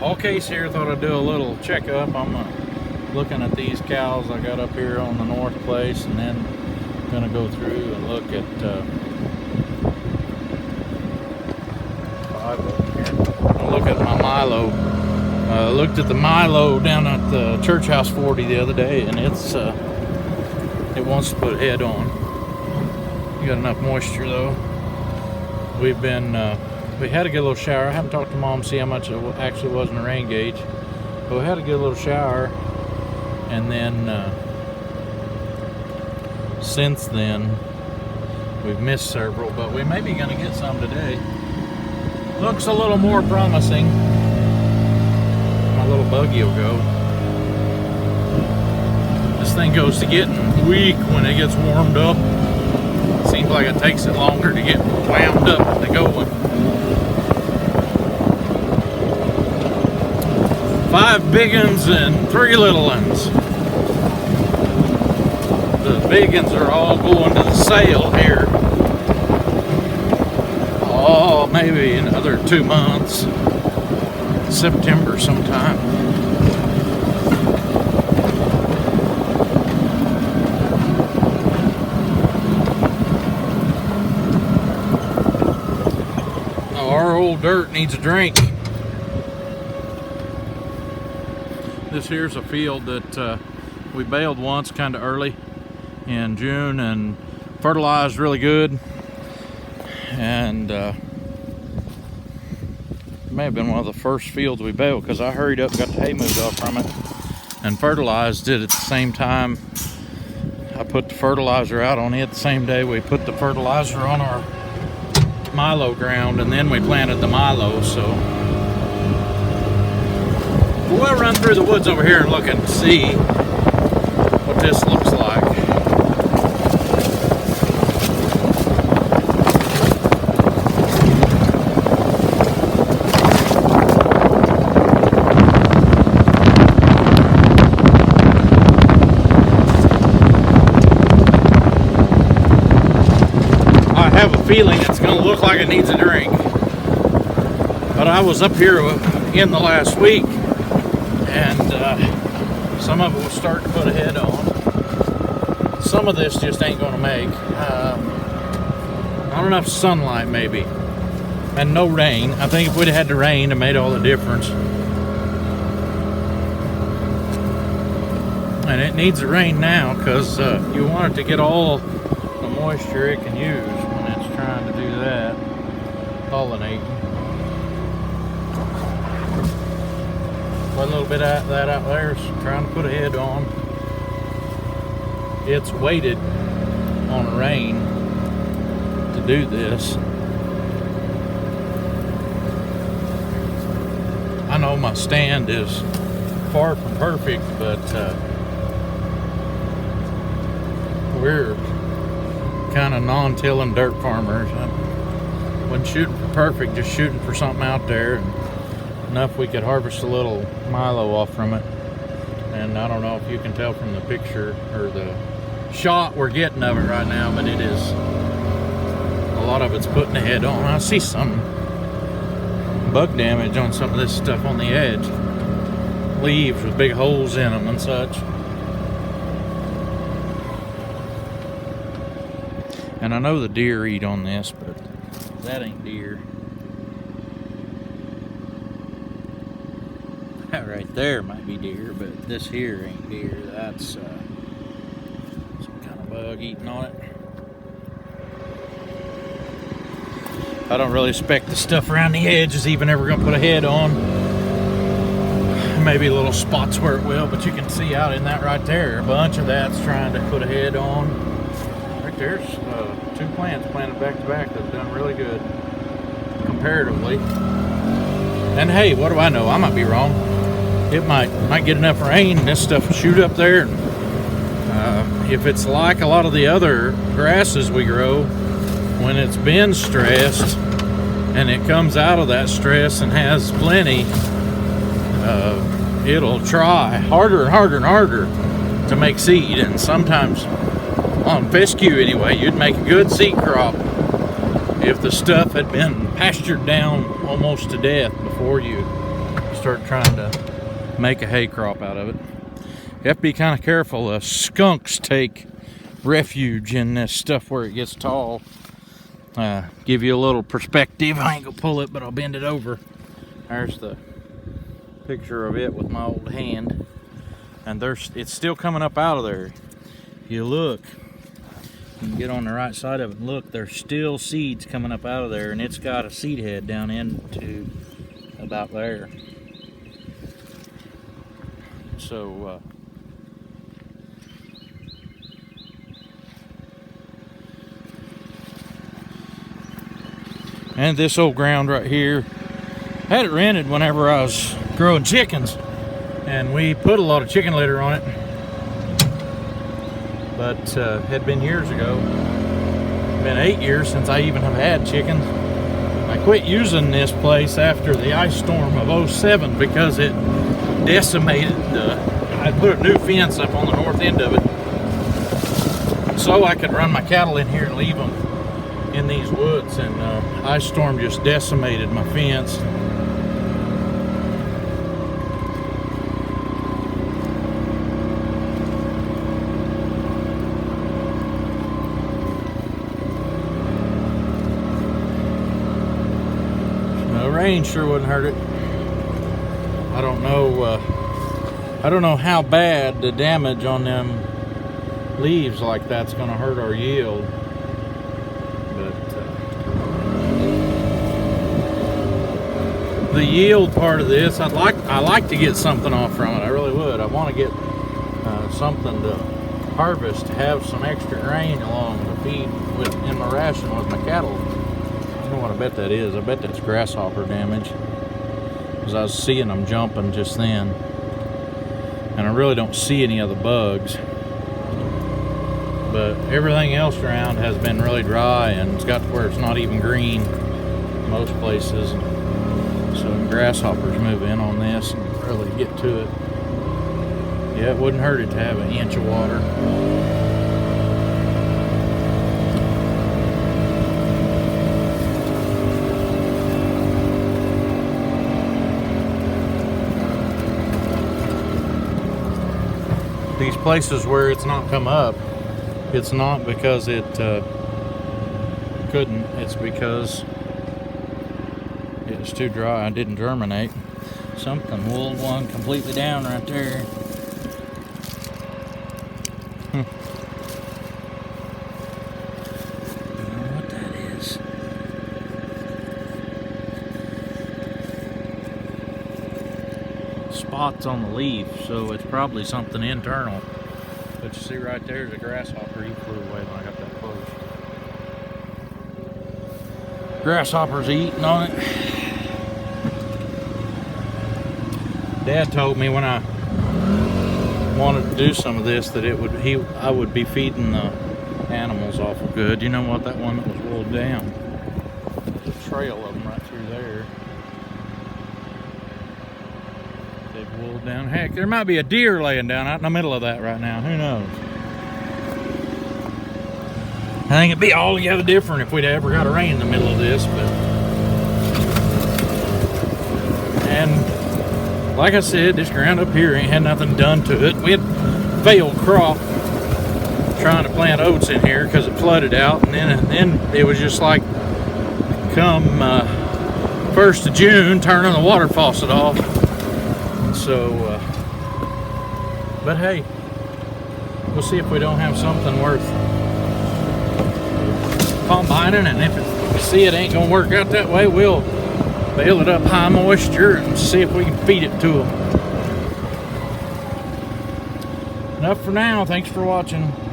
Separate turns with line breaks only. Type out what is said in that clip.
All case here, thought I'd do a little checkup. I'm looking at these cows I got up here on the north place, and then gonna go through and look at 5 of them here. I'll look at my Milo. Looked at the Milo down at the Church House 40 the other day, and it wants to put head on. You got enough moisture though. We've been we had to get a little shower. I haven't talked to Mom to see how much it actually was in the rain gauge, but we had to get a little shower, and then since then we've missed several, but we may be going to get some today. Looks a little more promising. My little buggy will go. This thing goes to getting weak when it gets warmed up. Seems like it takes it longer to get wound up to going. 5 big uns and 3 little uns. The big uns are all going to the sale here. Oh, maybe another 2 months. September sometime. Oh, our old dirt needs a drink. This here's a field that we baled once kind of early in June and fertilized really good, and it may have been one of the first fields we baled because I hurried up, got the hay moved off from it, and fertilized it at the same time. I put the fertilizer out on it the same day we put the fertilizer on our Milo ground, and then we planted the Milo. So we'll run through the woods over here and look and see what this looks like. I have a feeling it's going to look like it needs a drink. But I was up here in the last week, and some of it was starting to put a head on. Some of this just ain't going to make. Not enough sunlight maybe, and no rain. I think if we'd had the rain, it made all the difference. And it needs the rain now because you want it to get all the moisture it can use when it's trying to do that, pollinating. A little bit of that out there is trying to put a head on. It's waited on rain to do this. I know my stand is far from perfect, but we're kind of non-tilling dirt farmers. I wasn't shooting for perfect, just shooting for something out there. And enough we could harvest a little Milo off from it. And I don't know if you can tell from the picture or the shot we're getting of it right now, but it is, a lot of it's putting the head on. I see some bug damage on some of this stuff on the edge, leaves with big holes in them and such. And I know the deer eat on this, but that ain't deer. That right there might be deer, but this here ain't deer. That's some kind of bug eating on it. I don't really expect the stuff around the edge is even ever going to put a head on. Maybe little spots where it will, but you can see out in that right there, a bunch of that's trying to put a head on. Right there's 2 plants planted back to back that's done really good comparatively. And hey, what do I know? I might be wrong. It might get enough rain and this stuff will shoot up there. If it's like a lot of the other grasses we grow, when it's been stressed and it comes out of that stress and has plenty, it'll try harder and harder and harder to make seed. And sometimes on fescue anyway, you'd make a good seed crop if the stuff had been pastured down almost to death before you start trying to make a hay crop out of it. You have to be kind of careful. Skunks take refuge in this stuff where it gets tall. Give you a little perspective. I ain't gonna pull it, but I'll bend it over. There's the picture of it with my old hand. And it's still coming up out of there. You look, you can get on the right side of it and look, there's still seeds coming up out of there, and it's got a seed head down into about there. So and this old ground right here, I had it rented whenever I was growing chickens, and we put a lot of chicken litter on it, but had been years ago. Been 8 years since I even have had chickens. I quit using this place after the ice storm of '07 because it decimated. I put a new fence up on the north end of it so I could run my cattle in here and leave them in these woods, and ice storm just decimated my fence. No rain sure wouldn't hurt it. I don't know how bad the damage on them leaves like that's going to hurt our yield. The yield part of this, I like to get something off from it. I really would. I want to get something to harvest, to have some extra grain along to feed in my ration with my cattle. You know what I bet that is? I bet that's grasshopper damage, because I was seeing them jumping just then, and I really don't see any other bugs. But everything else around has been really dry, and it's got to where it's not even green most places. So grasshoppers move in on this and really get to it. Yeah, it wouldn't hurt it to have an inch of water. These places where it's not come up, it's not because it couldn't, it's because it's too dry. I didn't germinate. Something wooled one completely down right there. I don't know what that is. Spots on the leaf, so it's probably something internal. But you see right there's a grasshopper. He flew away when I got that close. Grasshoppers eating on it. Dad told me when I wanted to do some of this that I would be feeding the animals awful good. You know what? That one that was wooled down. There's a trail of them right through there. They've wooled down. Heck, there might be a deer laying down out in the middle of that right now. Who knows? I think it'd be altogether different if we'd ever got a rain in the middle of this, and like I said, this ground up here ain't had nothing done to it. We had failed crop trying to plant oats in here because it flooded out, and then it was just like come 1st of June, turning the water faucet off. So, but hey, we'll see if we don't have something worth combining, and if we see it ain't gonna work out that way, we'll bale it up high moisture and see if we can feed it to them. Enough for now. Thanks for watching.